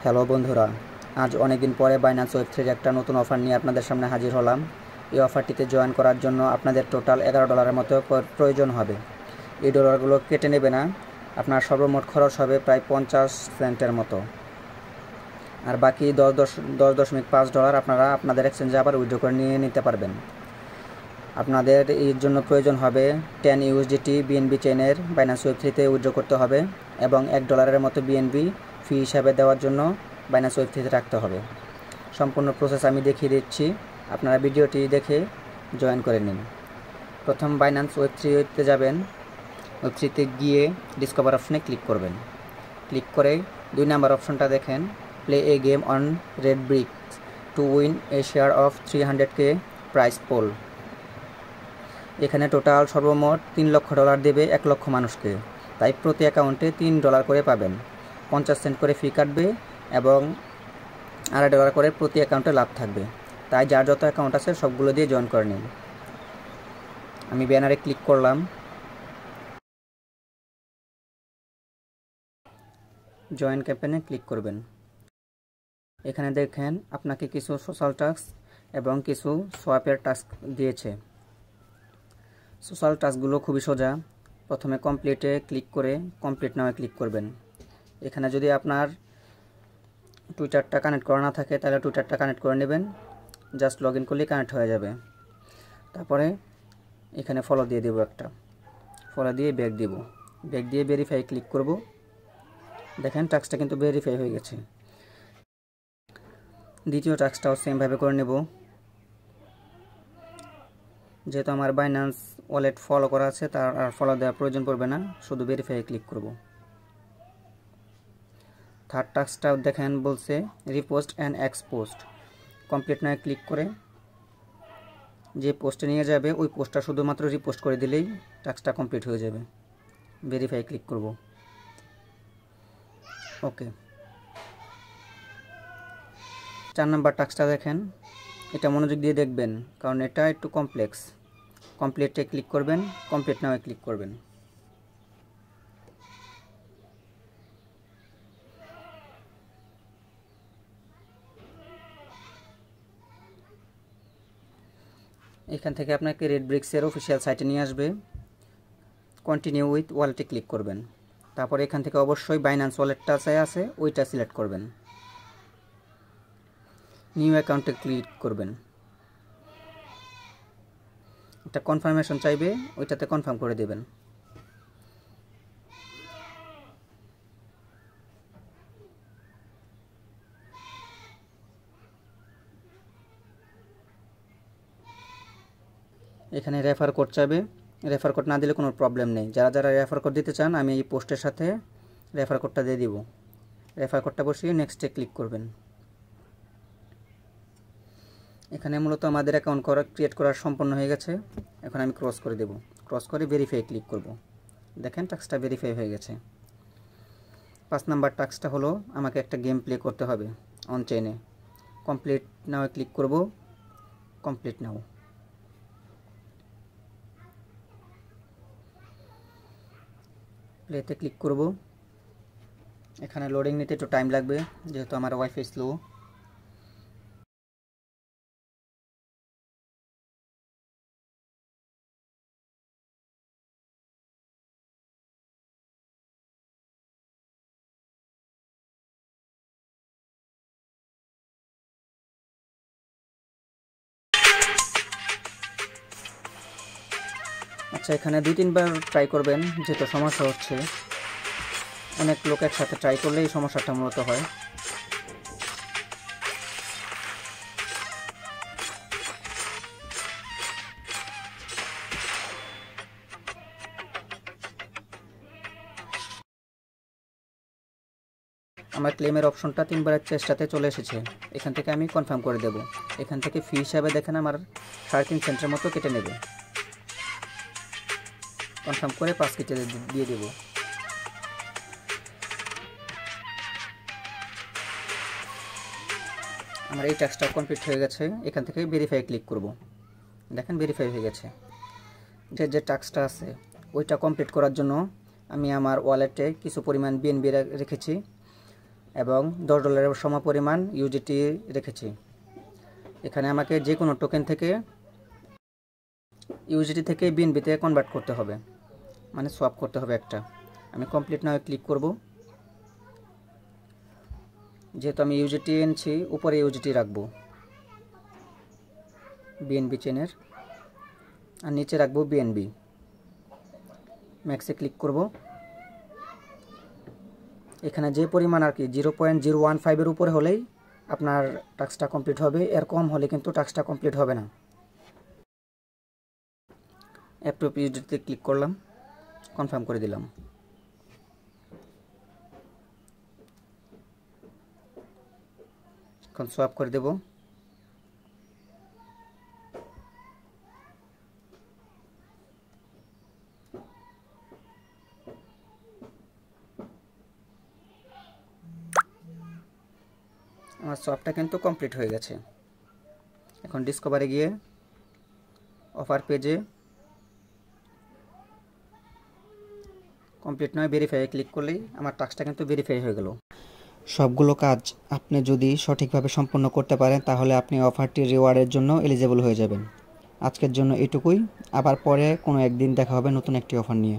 Hello বন্ধুরা, আজ অনেক দিন পরে বাইন্যান্স ওয়েব3 একটা নতুন অফার নিয়ে আপনাদের সামনে হাজির হলাম। এই অফারটিতে জয়েন করার জন্য আপনাদের টোটাল $11 মতো প্রয়োজন হবে। এই ডলারগুলো কেটে নেবে না, আপনার সর্বমোট খরচ হবে প্রায় 50 সেন্টের মতো। আর বাকি $10.5 আপনারা আপনাদের এক্সচেঞ্জে আবার উইথড্র করে নিয়ে নিতে পারবেন। আপনাদের এর জন্য প্রয়োজন হবে 10 USDT BNB চেইনের বাইন্যান্স ওয়েব3তে উইথড্র করতে হবে এবং $1 মতো BNB ফি হিসাবে দেওয়ার জন্য বাইন্যান্স ওয়েব3তে রাখতে হবে। সম্পূর্ণ প্রসেস আমি দেখিয়ে দিচ্ছি, আপনারা ভিডিওটি দেখে জয়েন করে নিন। প্রথম বাইন্যান্স ওয়েব3তে যাবেন, ওয়েব3তে গিয়ে ডিসকভার অপশনে ক্লিক করবেন। ক্লিক করে 2 নাম্বার অপশনটা দেখেন, play a game on red bricks to win a share of 300K prize pool. এখানে টোটাল সর্বমোট $3 লক্ষ দেবে 1 লক্ষ মানুষকে, তাই প্রতি অ্যাকাউন্টে $3 করে পাবেন। 50 সেন্ট করে ফি কাটবে এবং $2.5 করে প্রতি অ্যাকাউন্টে লাভ থাকবে। তাই যার যত অ্যাকাউন্ট আছে সবগুলো দিয়ে জয়েন করে নিন। আমি ব্যানারে ক্লিক করলাম, জয়েন ক্যাম্পেইনে ক্লিক করবেন। এখানে দেখেন আপনাকে কিছু সোশ্যাল টাস্ক এবং কিছু সোয়াপের টাস্ক দিয়েছে। সোশ্যাল টাস্কগুলো খুবই সোজা। প্রথমে কমপ্লিটে ক্লিক করে কমপ্লিট নাও ক্লিক করবেন। এখানে যদি আপনার টুইটারটা কানেক্ট করা না থাকে তাহলে টুইটারটা কানেক্ট করে নেবেন, জাস্ট লগ ইন করলেই কানেক্ট হয়ে যাবে। তারপরে এখানে ফলো দিয়ে দেব, একটা ফলো দিয়ে ব্যাক দিব, ব্যাক দিয়ে ভেরিফাই ক্লিক করব। দেখেন টাস্কটা কিন্তু ভেরিফাই হয়ে গেছে। দ্বিতীয় টাস্কটাও সেমভাবে করে নেব। যেহেতু আমার বাইন্যান্স ওয়ালেট ফলো করা আছে, তার আর ফলো দেওয়ার প্রয়োজন পড়বে না, শুধু ভেরিফাই ক্লিক করব। থার্ড টাস্কটাও দেখেন বলছে রিপোস্ট অ্যান্ড এক্সপোস্ট। কমপ্লিট নয় ক্লিক করে যে পোস্টে নিয়ে যাবে ওই পোস্টটা শুধুমাত্র রিপোস্ট করে দিলেই টাস্কটা কমপ্লিট হয়ে যাবে। ভেরিফাই ক্লিক করব, ওকে। 4 নাম্বার টাস্কটা দেখেন, এটা মনোযোগ দিয়ে দেখবেন কারণ এটা একটু কমপ্লেক্স। কমপ্লিটে ক্লিক করবেন, কমপ্লিট নাও ক্লিক করবেন। এখান থেকে আপনাকে রেড ব্রিক্সের অফিসিয়াল সাইটে নিয়ে আসবে। কন্টিনিউ উইথ ওয়ালেটে ক্লিক করবেন। তারপর এখান থেকে অবশ্যই বাইন্যান্স ওয়ালেটটা আছে ওইটা সিলেক্ট করবেন। নিউ অ্যাকাউন্টে ক্লিক করবেন। একটা কনফার্মেশন চাইবে, ওইটাতে কনফার্ম করে দেবেন। এখানে রেফার কোড চাইবে, রেফার কোড না দিলে কোনো প্রবলেম নেই। যারা যারা রেফার কোড দিতে চান আমি এই পোস্টের সাথে রেফার কোডটা দিয়ে দিব। রেফার কোডটা বসিয়ে নেক্সটে ক্লিক করবেন। এখানে মূলত আমাদের অ্যাকাউন্ট ক্রিয়েট করা সম্পন্ন হয়ে গেছে। এখন আমি ক্রস করে দেব, ক্রস করে ভেরিফাই ক্লিক করব। দেখেন টাস্কটা ভেরিফাই হয়ে গেছে। 5 নাম্বার টাস্কটা হলো আমাকে একটা গেম প্লে করতে হবে অন চেইনে। কমপ্লিট নাও ক্লিক করব, কমপ্লিট নাও। প্লেতে ক্লিক করব। এখানে লোডিং নিতে একটু টাইম লাগবে যেহেতু আমার ওয়াইফাই স্লো। আচ্ছা, এখানে 2-3 বার ট্রাই করবেন যেহেতু সমস্যা হচ্ছে। অনেক লোক একসাথে ট্রাই করলে এই সমস্যাটা মূলত হয়। আমার ক্লেমের অপশনটা 3 বারের চেষ্টাতে চলে এসেছে। এখান থেকে আমি কনফার্ম করে দেব। এখান থেকে ফি হিসাবে দেখেন আমার 3.5 সেন্টের মতো কেটে নেবে। কনফার্ম করে 5 কেটে দিয়ে দেব। আমার এই টাস্কটা কমপ্লিট হয়ে গেছে। এখান থেকে ভেরিফাই ক্লিক করব। দেখেন ভেরিফাই হয়ে গেছে। যে টাস্কটা আছে ওইটা কমপ্লিট করার জন্য আমি আমার ওয়ালেটে কিছু পরিমাণ BNB রেখেছি। এবং $10 সমপরিমাণ ইউজিটি রেখেছি। এখানে আমাকে যে কোনো টোকেন থেকে ইউজিটি থেকে বিএনবিতে কনভার্ট করতে হবে, মানে সোয়াপ করতে হবে একটা। আমি কমপ্লিট নাও ক্লিক করব। যেহেতু আমি ইউজিটি এনেছি, উপরে ইউজিটি রাখবো বিএনবি চেনের, আর নিচে রাখবো বিএনবি। ম্যাক্সে ক্লিক করব। এখানে যে পরিমাণ আর কি 0.015 উপরে হলেই আপনার টাস্কটা কমপ্লিট হবে, এর কম হলে কিন্তু টাস্কটা কমপ্লিট হবে না। অ্যাপ্রুভ ইউজিটিতে ক্লিক করলাম, কনফার্ম করে দিলাম। এখন সোয়াপ করে দেব। আমার সোয়াপটা কিন্তু কমপ্লিট হয়ে গেছে। এখন ডিসকভারে গিয়ে অফার পেজে কমপ্লিট নয় ভেরিফাই ক্লিক করলেই আমার টাস্কটা কিন্তু ভেরিফাই হয়ে গেল। সবগুলো কাজ আপনি যদি সঠিকভাবে সম্পন্ন করতে পারেন তাহলে আপনি অফারটির রিওয়ার্ডের জন্য এলিজিবল হয়ে যাবেন। আজকের জন্য এটুকুই, আবার পরে কোনো একদিন দেখা হবে নতুন একটি অফার নিয়ে।